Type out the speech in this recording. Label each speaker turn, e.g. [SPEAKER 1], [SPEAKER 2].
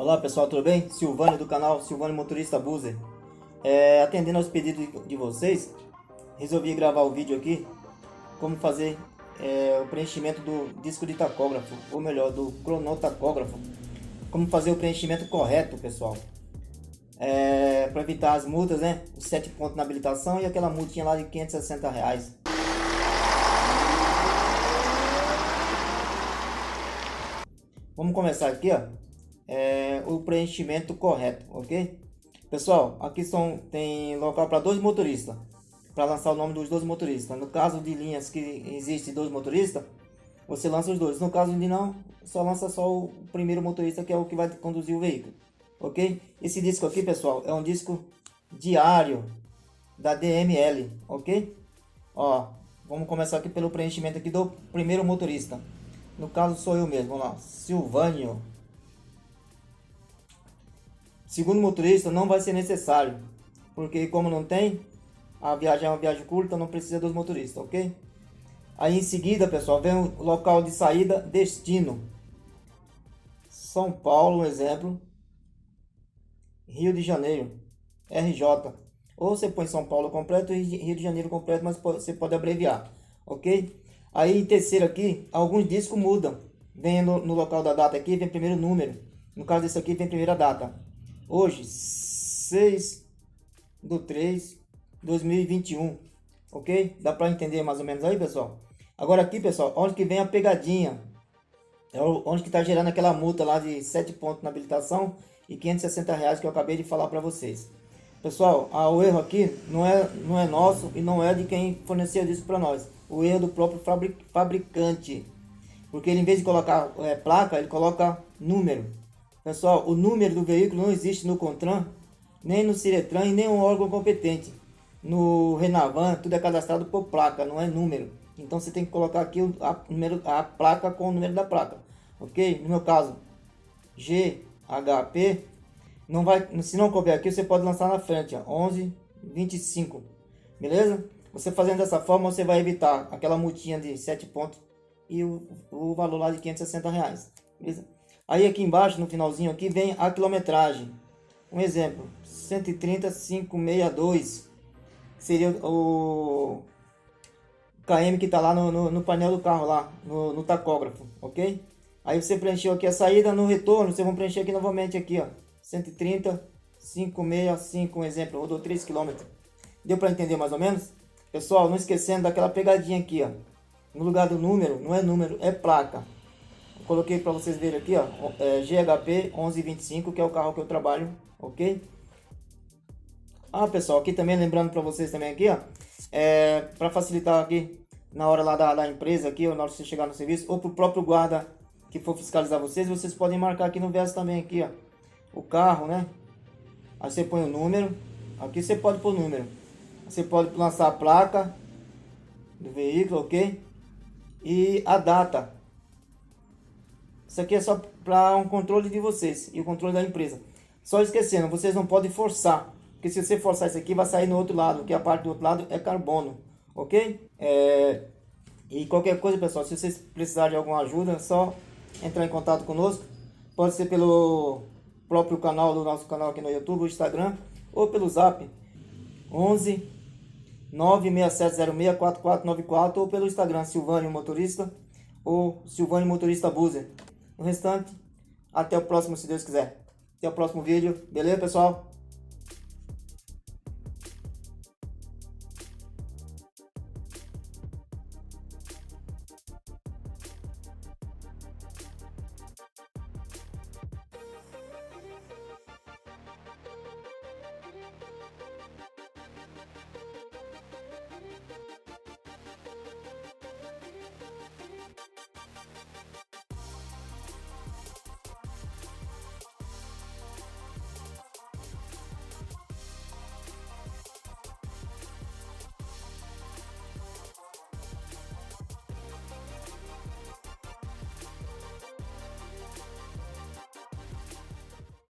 [SPEAKER 1] Olá pessoal, tudo bem? Silvânio do canal Silvânio Motorista Buzer. Atendendo aos pedidos de vocês, resolvi gravar o vídeo aqui como fazer o preenchimento do disco de tacógrafo, ou melhor, do cronotacógrafo. Como fazer o preenchimento correto, pessoal. Para evitar as multas, né? Os 7 pontos na habilitação e aquela multinha lá de R$ 560. Vamos começar aqui, ó. O preenchimento correto, ok? Pessoal, aqui tem local para 2 motoristas, para lançar o nome dos 2 motoristas. No caso de linhas que existe 2 motoristas, você lança os 2. No caso de não, só lança só o primeiro motorista, que é o que vai conduzir o veículo, ok? Esse disco aqui, pessoal, é um disco diário da DML, ok? Ó, vamos começar aqui pelo preenchimento aqui do primeiro motorista. No caso sou eu mesmo, vamos lá, Silvânio. Segundo motorista não vai ser necessário, porque como não tem, a viagem é uma viagem curta, não precisa dos motoristas, ok? Aí em seguida, pessoal, vem o local de saída, destino. São Paulo, um exemplo. Rio de Janeiro, RJ. Ou você põe São Paulo completo e Rio de Janeiro completo, mas você pode abreviar, ok? Aí em terceiro aqui, alguns discos mudam. Vem no local da data aqui, vem primeiro número. No caso desse aqui, vem primeira data. Hoje, 6/3/2021, ok? Dá para entender mais ou menos aí, pessoal? Agora aqui, pessoal, onde que vem a pegadinha? É onde que está gerando aquela multa lá de 7 pontos na habilitação e R$ 560 que eu acabei de falar para vocês. Pessoal, o erro aqui não é nosso e não é de quem forneceu isso para nós. O erro do próprio fabricante. Porque ele, em vez de colocar placa, ele coloca número. Pessoal, o número do veículo não existe no CONTRAN, nem no CIRETRAN e nem um órgão competente. No Renavan, tudo é cadastrado por placa, não é número. Então você tem que colocar aqui a placa com o número da placa, ok? No meu caso, GHP, não vai, se não couber aqui, você pode lançar na frente, ó, 11/25, beleza? Você fazendo dessa forma, você vai evitar aquela multinha de 7 pontos e o valor lá de R$ 560, beleza? Aí aqui embaixo, no finalzinho aqui, vem a quilometragem. Um exemplo, 130.562 seria o km que está lá no painel do carro, lá no tacógrafo, ok? Aí você preencheu aqui a saída, no retorno, você vai preencher aqui novamente aqui, ó, 130.565, um exemplo, rodou 3 km. Deu para entender mais ou menos? Pessoal, não esquecendo daquela pegadinha aqui, ó. No lugar do número, não é número, é placa. Coloquei para vocês verem aqui, ó, GHP 1125, que é o carro que eu trabalho, ok? Pessoal, aqui também lembrando para vocês também aqui, ó, para facilitar aqui na hora lá da empresa aqui, ou na hora de você chegar no serviço, ou para o próprio guarda que for fiscalizar vocês podem marcar aqui no verso também aqui, ó, o carro, né? Aí você põe o número, aqui você pode pôr o número, você pode lançar a placa do veículo, ok? E a data. Isso aqui é só para um controle de vocês e o controle da empresa. Só esquecendo, vocês não podem forçar. Porque se você forçar isso aqui, vai sair no outro lado. Que a parte do outro lado é carbono. Ok? E qualquer coisa, pessoal, se vocês precisarem de alguma ajuda, é só entrar em contato conosco. Pode ser pelo próprio canal do nosso canal aqui no YouTube, o Instagram. Ou pelo Zap. 11 96706 4494. Ou pelo Instagram, Silvânio Motorista. Ou Silvânio Motorista Buzer. O restante, até o próximo, se Deus quiser. Até o próximo vídeo. Beleza, pessoal?